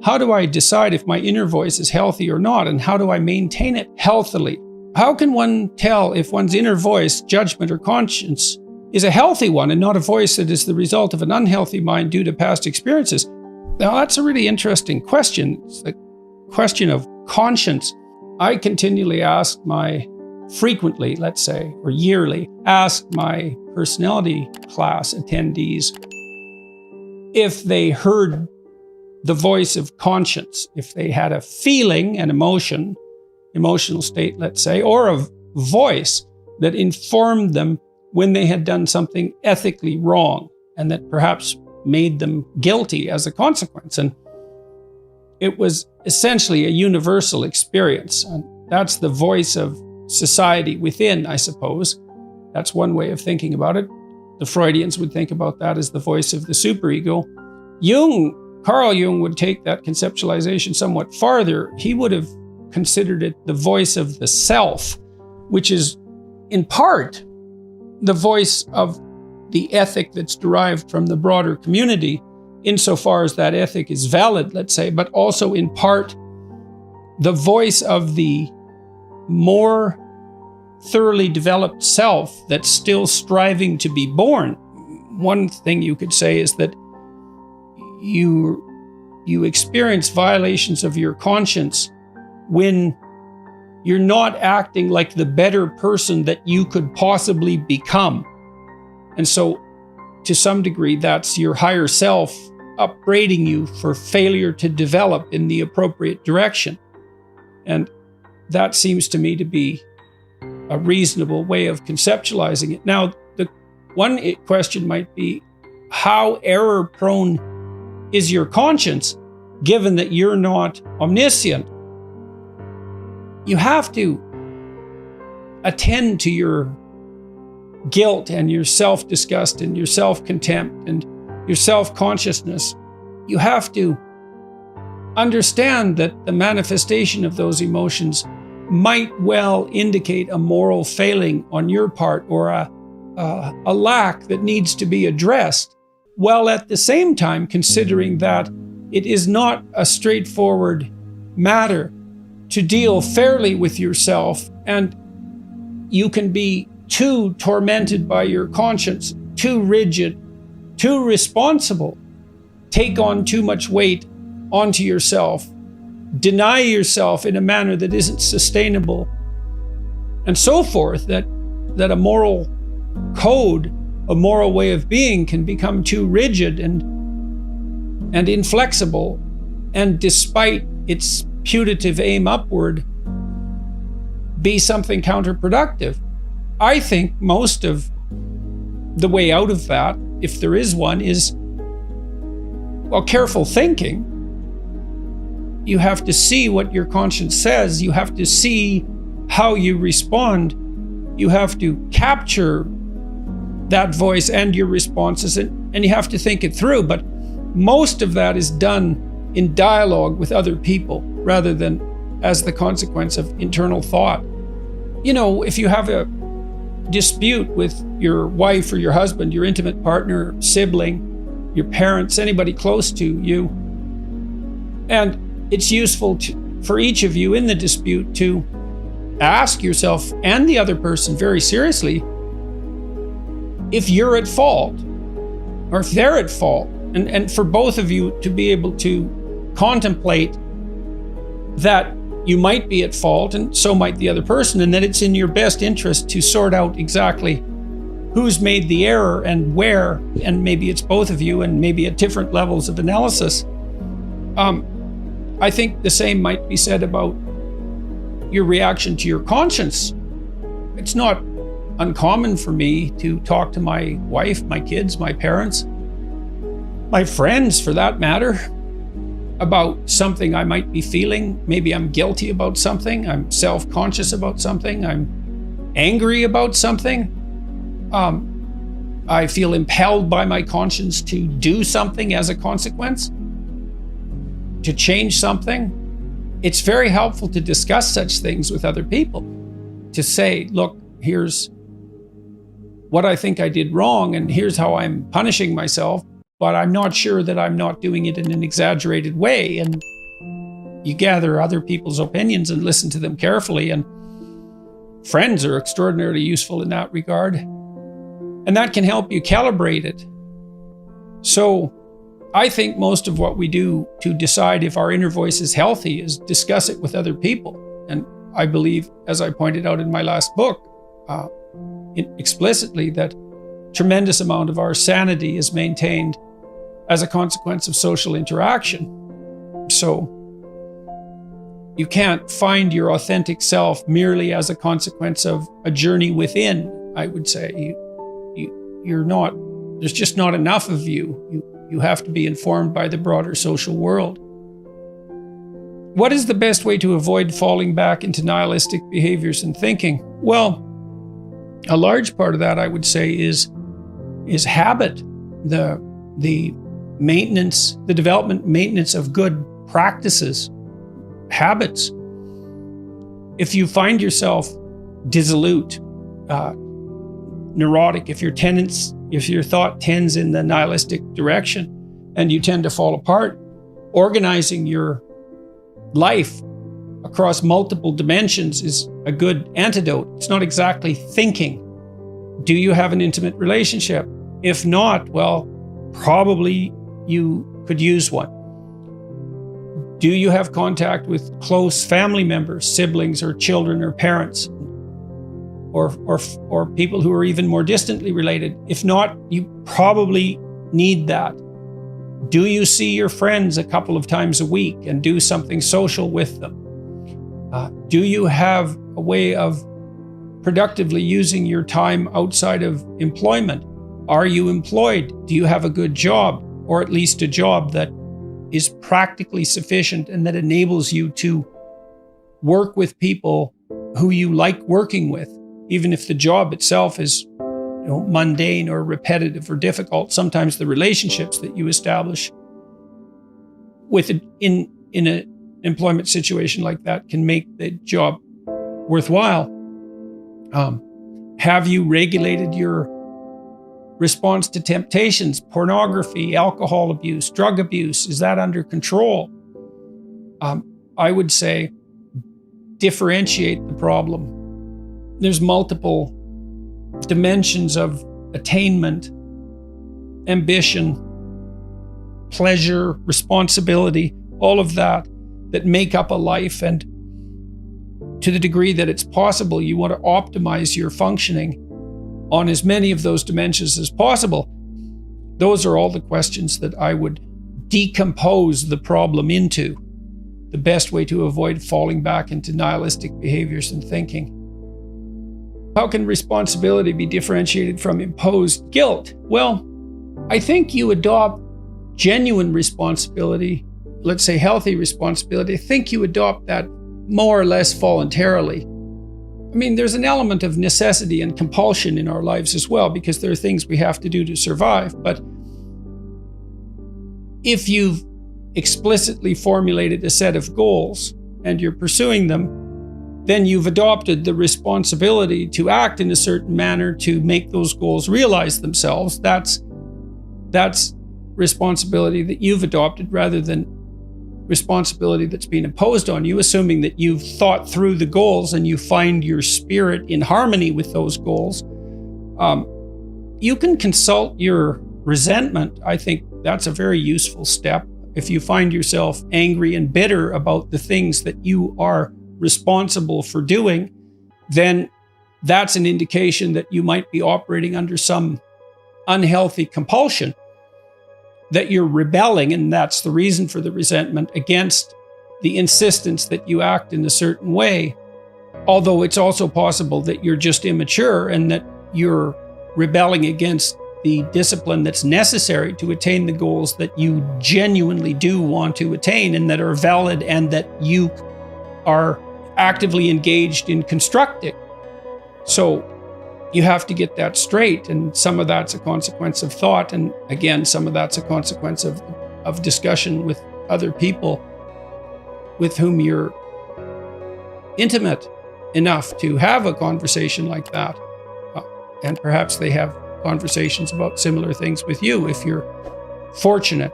How do I decide if my inner voice is healthy or not? And how do I maintain it healthily? How can one tell if one's inner voice, judgment, or conscience is a healthy one and not a voice that is the result of an unhealthy mind due to past experiences? Now, that's a really interesting question. It's the question of conscience. I continually ask frequently, let's say, or yearly, ask my personality class attendees if they heard the voice of conscience, if they had a feeling, an emotional state, let's say, or a voice that informed them when they had done something ethically wrong and that perhaps made them guilty as a consequence. And it was essentially a universal experience. And that's the voice of society within, I suppose. That's one way of thinking about it. The Freudians would think about that as the voice of the superego. Carl Jung would take that conceptualization somewhat farther. He would have considered it the voice of the self, which is in part the voice of the ethic that's derived from the broader community, insofar as that ethic is valid, let's say, but also in part the voice of the more thoroughly developed self that's still striving to be born. One thing you could say is that you experience violations of your conscience when you're not acting like the better person that you could possibly become. And so, to some degree, that's your higher self upbraiding you for failure to develop in the appropriate direction. And that seems to me to be a reasonable way of conceptualizing it. Now, the one question might be, how error-prone is your conscience, given that you're not omniscient? You have to attend to your guilt and your self-disgust and your self-contempt and your self-consciousness. You have to understand that the manifestation of those emotions might well indicate a moral failing on your part or a lack that needs to be addressed, while at the same time considering that it is not a straightforward matter to deal fairly with yourself, and you can be too tormented by your conscience, too rigid, too responsible, take on too much weight onto yourself, deny yourself in a manner that isn't sustainable, and so forth, that a moral code, a moral way of being can become too rigid and inflexible, and despite its putative aim upward, be something counterproductive. I think most of the way out of that, if there is one, is, well, careful thinking. You have to see what your conscience says. You have to see how you respond. You have to capture that voice and your responses, and you have to think it through. But most of that is done in dialogue with other people rather than as the consequence of internal thought. You know, if you have a dispute with your wife or your husband, your intimate partner, sibling, your parents, anybody close to you, and it's useful for each of you in the dispute to ask yourself and the other person very seriously if you're at fault or if they're at fault, and for both of you to be able to contemplate that you might be at fault and so might the other person, and that it's in your best interest to sort out exactly who's made the error and where, and maybe it's both of you and maybe at different levels of analysis. I think the same might be said about your reaction to your conscience. It's not uncommon for me to talk to my wife, my kids, my parents, my friends for that matter, about something I might be feeling. Maybe I'm guilty about something, I'm self-conscious about something, I'm angry about something. I feel impelled by my conscience to do something as a consequence, to change something. It's very helpful to discuss such things with other people, to say, look, here's what I think I did wrong, and here's how I'm punishing myself, but I'm not sure that I'm not doing it in an exaggerated way, and you gather other people's opinions and listen to them carefully. And friends are extraordinarily useful in that regard. And that can help you calibrate it. So I think most of what we do to decide if our inner voice is healthy is discuss it with other people. And I believe, as I pointed out in my last book, explicitly, that tremendous amount of our sanity is maintained as a consequence of social interaction. So you can't find your authentic self merely as a consequence of a journey within, I would say. You're not, there's just not enough of you. You have to be informed by the broader social world. What is the best way to avoid falling back into nihilistic behaviors and thinking? Well, a large part of that, I would say, is habit, the development of good practices, habits. If you find yourself dissolute, neurotic, if your thought tends in the nihilistic direction and you tend to fall apart, organizing your life across multiple dimensions is a good antidote. It's not exactly thinking. Do you have an intimate relationship? If not, well, probably you could use one. Do you have contact with close family members, siblings or children or parents, or people who are even more distantly related? If not, you probably need that. Do you see your friends a couple of times a week and do something social with them? Do you have a way of productively using your time outside of employment? Are you employed? Do you have a good job, or at least a job that is practically sufficient and that enables you to work with people who you like working with, even if the job itself is mundane or repetitive or difficult? Sometimes the relationships that you establish in an employment situation like that can make the job worthwhile. Have you regulated your response to temptations, pornography, alcohol abuse, drug abuse? Is that under control? I would say differentiate the problem. There's multiple dimensions of attainment, ambition, pleasure, responsibility, all of that make up a life. And to the degree that it's possible, you want to optimize your functioning on as many of those dimensions as possible. Those are all the questions that I would decompose the problem into. The best way to avoid falling back into nihilistic behaviors and thinking. How can responsibility be differentiated from imposed guilt? Well, I think you adopt genuine responsibility, let's say healthy responsibility. I think you adopt that more or less voluntarily. I mean, there's an element of necessity and compulsion in our lives as well, because there are things we have to do to survive. But if you've explicitly formulated a set of goals and you're pursuing them, then you've adopted the responsibility to act in a certain manner to make those goals realize themselves. That's responsibility that you've adopted rather than responsibility that's been imposed on you, assuming that you've thought through the goals and you find your spirit in harmony with those goals. You can consult your resentment. I think that's a very useful step. If you find yourself angry and bitter about the things that you are responsible for doing, then that's an indication that you might be operating under some unhealthy compulsion, that you're rebelling, and that's the reason for the resentment, against the insistence that you act in a certain way. Although it's also possible that you're just immature and that you're rebelling against the discipline that's necessary to attain the goals that you genuinely do want to attain and that are valid and that you are actively engaged in constructing. So you have to get that straight, and some of that's a consequence of thought, and again, some of that's a consequence of discussion with other people with whom you're intimate enough to have a conversation like that. And perhaps they have conversations about similar things with you if you're fortunate.